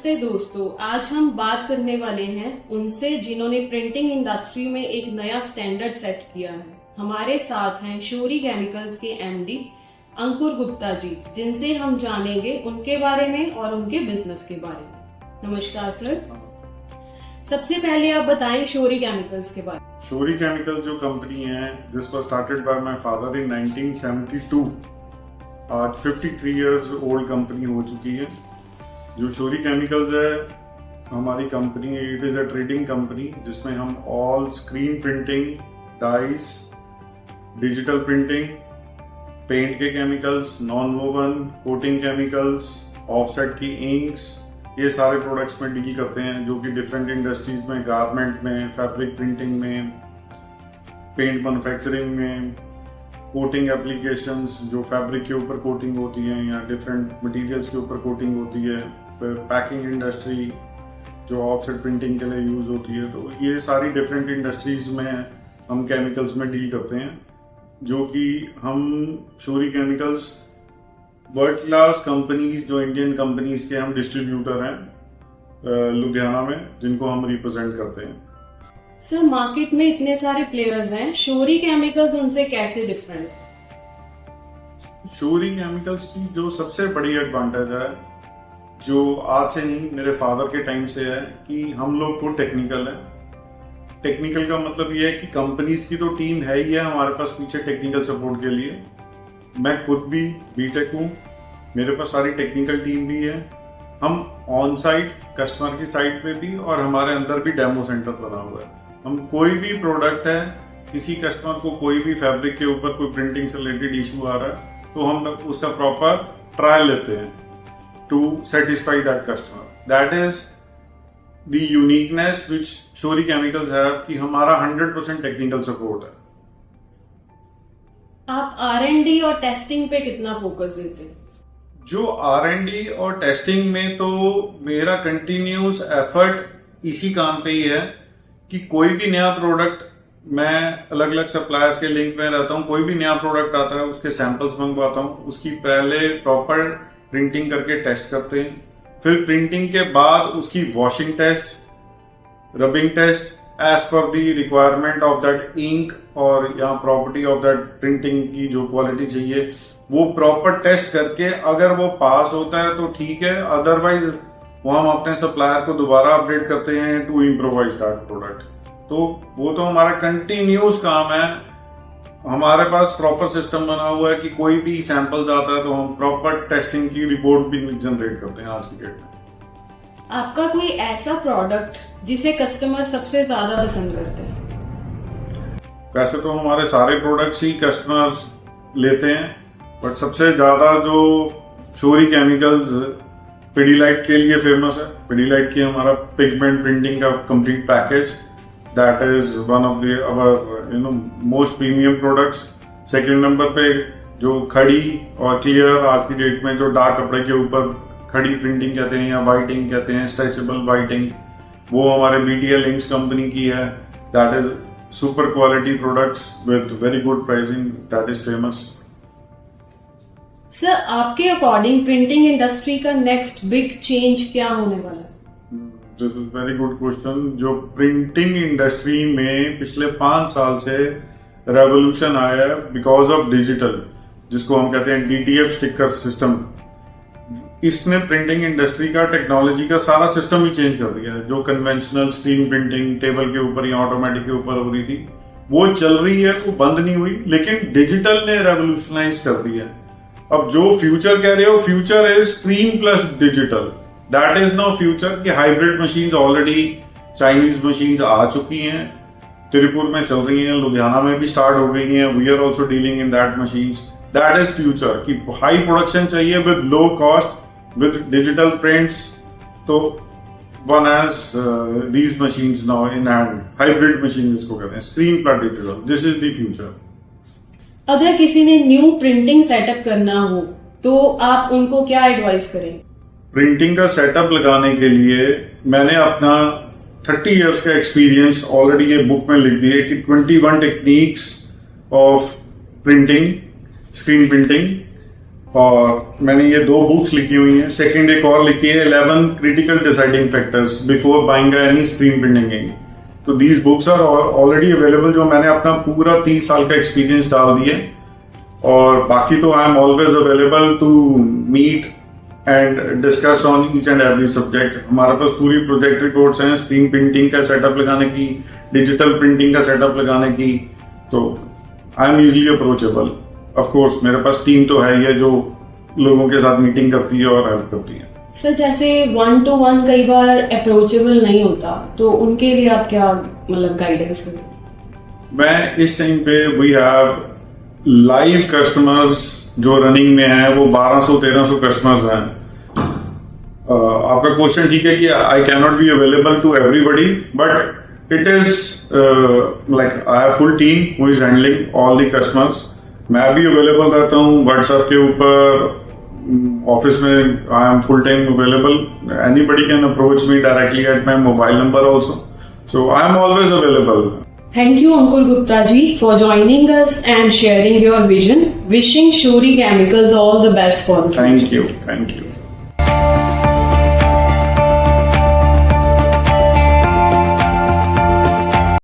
नमस्ते दोस्तों, आज हम बात करने वाले हैं उनसे जिन्होंने प्रिंटिंग इंडस्ट्री में एक नया स्टैंडर्ड सेट किया है। हमारे साथ हैं शौरी केमिकल्स के एमडी अंकुर गुप्ता जी, जिनसे हम जानेंगे उनके बारे में और उनके बिजनेस के बारे में। नमस्कार सर। सबसे पहले आप बताएं शौरी केमिकल्स के बारे में। शौरी केमिकल जो कंपनी है, this was started by my father in 1972। आज 53 इयर्स ओल्ड कंपनी हो चुकी है। जो शौरी केमिकल्स है हमारी company, it is a trading company जिसमें हम all screen printing, dyes, digital printing, paint के chemicals, non woven, coating chemicals, offset की इंक्स, ये सारे प्रोडक्ट्स में डील करते हैं जो कि डिफरेंट इंडस्ट्रीज में, गारमेंट में, फैब्रिक प्रिंटिंग में, पेंट मैन्युफैक्चरिंग में, कोटिंग एप्लीकेशंस जो फैब्रिक के ऊपर कोटिंग होती है या डिफरेंट मटेरियल्स के ऊपर कोटिंग होती है, फिर पैकिंग इंडस्ट्री जो ऑफसेट प्रिंटिंग के लिए यूज होती है। तो ये सारी डिफरेंट इंडस्ट्रीज में हम केमिकल्स में डील करते हैं, जो कि हम Shouri chemicals world class companies जो इंडियन कंपनीज के हम डिस्ट्रीब्यूटर हैं लुधियाना में, जिनको हम रिप्रेजेंट करते हैं। सर, मार्केट में इतने सारे प्लेयर्स हैं, शौरी केमिकल्स उनसे कैसे डिफरेंट? शौरी केमिकल्स की जो सबसे बड़ी एडवांटेज है, जो आज से नहीं मेरे फादर के टाइम से है, कि हम लोग को टेक्निकल है। टेक्निकल का मतलब ये है कि कंपनीज की तो टीम है ही है हमारे पास पीछे टेक्निकल सपोर्ट के लिए। मैं खुद भी बीटेक हूँ, मेरे पास सारी टेक्निकल टीम भी है। हम ऑन साइट कस्टमर की साइट पे भी और हमारे अंदर भी डेमो सेंटर बना हुआ है। हम कोई भी प्रोडक्ट है, किसी कस्टमर को कोई भी फैब्रिक के ऊपर कोई प्रिंटिंग से रिलेटेड इशू आ रहा है, तो हम उसका प्रॉपर ट्रायल लेते हैं to satisfy that customer. That is the uniqueness which Shouri chemicals have, कि हमारा 100% टेक्निकल सपोर्ट है। आप R&D और टेस्टिंग पे कितना फोकस देते हैं? जो R&D और टेस्टिंग में तो मेरा कंटिन्यूस एफर्ट इसी काम पे ही है कि कोई भी नया प्रोडक्ट, मैं अलग अलग सप्लायर्स के लिंक में रहता हूँ, कोई भी नया प्रोडक्ट आता है उसके सैंपल्स मंगवाता हूँ, उसकी पहले प्रॉपर प्रिंटिंग करके टेस्ट करते हैं, फिर प्रिंटिंग के बाद उसकी washing test, rubbing test as per the requirement of that ink और या प्रॉपर्टी ऑफ दैट प्रिंटिंग की जो क्वालिटी चाहिए, वो प्रॉपर टेस्ट करके अगर वो पास होता है तो ठीक है, अदरवाइज वो हम अपने सप्लायर को दोबारा अपडेट करते हैं टू इम्प्रोवाइज दैट प्रोडक्ट। तो वो तो हमारा कंटिन्यूस काम है। हमारे पास प्रॉपर सिस्टम बना हुआ है कि कोई भी सैंपल्स आता है तो हम प्रॉपर टेस्टिंग की रिपोर्ट भी जनरेट करते हैं आज की डेट में। आपका कोई ऐसा प्रोडक्ट जिसे कस्टमर सबसे ज्यादा पसंद करते हैं? वैसे तो हमारे सारे प्रोडक्ट्स ही कस्टमर्स लेते हैं, बट सबसे ज्यादा जो शौरी केमिकल्स पिडीलाइट के लिए फेमस है। पिडीलाइट की हमारा पिगमेंट प्रिंटिंग का complete package, that is one of the our most premium products. Second number पे जो खड़ी और क्लियर, आज की डेट में जो डार्क कपड़े के ऊपर खड़ी प्रिंटिंग कहते हैं या वाइटिंग कहते हैं, स्ट्रेचेबल वाइटिंग, वो हमारे BTL इंक्स कंपनी की है। That is super quality products with very good pricing, that is famous. Sir, आपके अकॉर्डिंग प्रिंटिंग इंडस्ट्री का नेक्स्ट बिग चेंज क्या होने वाला है? This is very good question. जो प्रिंटिंग इंडस्ट्री में पिछले 5 साल से रेवोल्यूशन आया है बिकॉज ऑफ डिजिटल, जिसको हम कहते हैं DTF स्टिकर सिस्टम। इसने प्रिंटिंग इंडस्ट्री का, टेक्नोलॉजी का सारा सिस्टम ही चेंज कर दिया है। जो कन्वेंशनल स्क्रीन प्रिंटिंग टेबल के ऊपर या ऑटोमेटिक के ऊपर हो रही थी, वो चल रही है, वो बंद नहीं हुई, लेकिन डिजिटल ने रेवोल्यूशनाइज कर दिया है। अब जो फ्यूचर कह रहे हो, future is screen plus digital. That is no future कि hybrid machines already Chinese machines आ चुकी हैं, त्रिपुर में चल रही हैं, लुधियाना में भी स्टार्ट हो गई हैं। We are also dealing in that machines. That is future कि हाई प्रोडक्शन चाहिए with low cost, with digital prints. तो one has these machines now in hand, hybrid machine जिसको कहते हैं, screen plus digital. This is the future. अगर किसी ने new printing setup करना हो तो आप उनको क्या एडवाइस करें? प्रिंटिंग का सेटअप लगाने के लिए मैंने अपना 30 इयर्स का एक्सपीरियंस ऑलरेडी ये बुक में लिख दिया कि 21 techniques of printing, screen printing, और मैंने ये 2 बुक्स लिखी हुई हैं। सेकंड एक और लिखी है 11 critical deciding factors before buying any screen printing ink. तो these books are already available, जो मैंने अपना पूरा 30 साल का एक्सपीरियंस डाल दिया। और बाकी तो I am always available to meet and discuss on each and every subject. हमारे पास पूरी प्रोजेक्ट रिपोर्ट्स हैं स्क्रीन प्रिंटिंग का सेटअप लगाने की, डिजिटल प्रिंटिंग का सेटअप लगाने की। तो I am easily approachable. Of course मेरे पास टीम तो है ही है जो लोगों के साथ मीटिंग करती है और हेल्प करती है। सर जैसे 1-to-1 कई बार अप्रोचेबल नहीं होता, तो उनके लिए आप क्या मतलब गाइडेंस करें? मैं इस टाइम पे वी हैव लाइव कस्टमर्स जो रनिंग में है, वो 1200-1300 कस्टमर्स हैं। आपका क्वेश्चन ठीक है कि I can not be available to everybody, but it is like I have full team who is handling all the customers. मैं भी अवेलेबल रहता हूँ व्हाट्सएप के ऊपर, ऑफिस में I am full time available. Anybody can approach me directly at my mobile number also, so I am always available. Thank you, Ankur Gupta ji, for joining us and sharing your vision. Wishing Shuri Chemicals all the best for the future. Thank you.